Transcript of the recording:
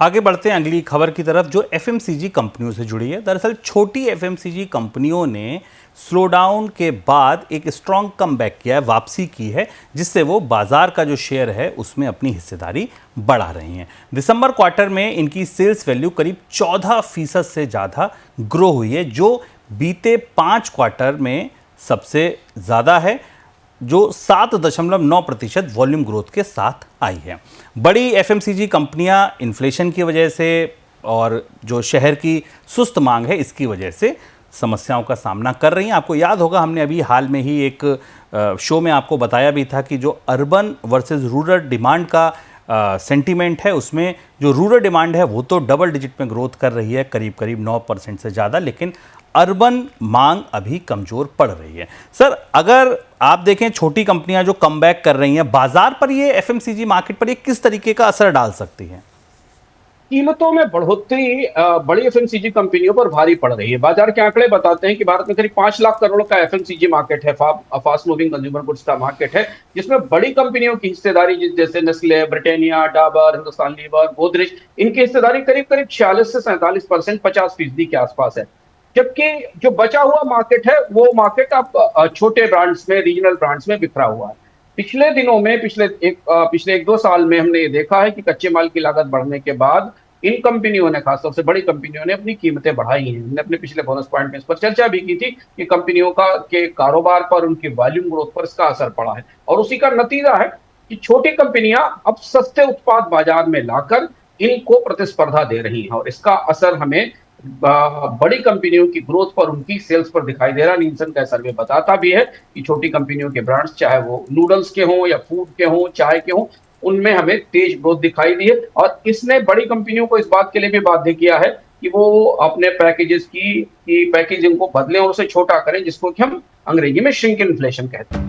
आगे बढ़ते हैं अगली खबर की तरफ जो एफएमसीजी कंपनियों से जुड़ी है। दरअसल छोटी एफएमसीजी कंपनियों ने स्लोडाउन के बाद एक स्ट्रॉन्ग कमबैक किया है, वापसी की है, जिससे वो बाजार का जो शेयर है उसमें अपनी हिस्सेदारी बढ़ा रही हैं। दिसंबर क्वार्टर में इनकी सेल्स वैल्यू करीब 14% से ज़्यादा ग्रो हुई है, जो बीते 5 क्वार्टर में सबसे ज़्यादा है, जो 7.9% वॉल्यूम ग्रोथ के साथ आई है। बड़ी एफएमसीजी कंपनियां इन्फ्लेशन की वजह से और जो शहर की सुस्त मांग है इसकी वजह से समस्याओं का सामना कर रही हैं। आपको याद होगा हमने अभी हाल में ही एक शो में आपको बताया भी था कि जो अर्बन वर्सेस रूरल डिमांड का सेंटीमेंट है, उसमें जो रूरल डिमांड है वो तो डबल डिजिट में ग्रोथ कर रही है, करीब करीब 9% से ज़्यादा, लेकिन अर्बन मांग अभी कमज़ोर पड़ रही है। सर, अगर आप देखें छोटी कंपनियां जो कमबैक कर रही हैं, बाजार पर ये एफएमसीजी मार्केट पर ये किस तरीके का असर डाल सकती हैं? कीमतों में बढ़ोतरी बड़ी एफएमसीजी कंपनियों पर भारी पड़ रही है। बाजार के आंकड़े बताते हैं कि भारत में करीब 5 लाख करोड़ का एफएमसीजी मार्केट है, फास्ट मूविंग कंज्यूमर गुड्स का मार्केट है, जिसमें बड़ी कंपनियों की हिस्सेदारी जैसे Nestle, Britannia, Dabur, Hindustan Lever, Godrej, इनकी हिस्सेदारी करीब करीब 46 से 47%, 50% के आसपास है। जबकि जो बचा हुआ मार्केट है वो मार्केट अब छोटे ब्रांड्स में, रीजनल ब्रांड्स में बिखरा हुआ है। पिछले दिनों में पिछले 1-2 साल में हमने ये देखा है कि कच्चे माल की लागत बढ़ने के बाद इन कंपनियों ने, खासतौर से बड़ी कंपनियों ने, अपनी कीमतें बढ़ाई हैं। हमने अपने पिछले बोनस पॉइंट में इस पर चर्चा भी की थी कि कंपनियों का के कारोबार पर, उनकी वॉल्यूम ग्रोथ पर इसका असर पड़ा है और उसी का नतीजा है कि छोटी कंपनियां अब सस्ते उत्पाद बाजार में लाकर इनको प्रतिस्पर्धा दे रही हैं और इसका असर हमें बड़ी कंपनियों की ग्रोथ पर, उनकी सेल्स पर दिखाई दे रहा है। नीलसन का सर्वे बताता भी है कि छोटी कंपनियों के ब्रांड्स, चाहे वो नूडल्स के हों या फूड के हों, चाय के हों, उनमें हमें तेज ग्रोथ दिखाई दी है और इसने बड़ी कंपनियों को इस बात के लिए भी बाध्य किया है कि वो अपने पैकेजेस की पैकेजिंग को बदलें और उसे छोटा करें, जिसको कि हम अंग्रेजी में श्रिंक इन्फ्लेशन कहते हैं।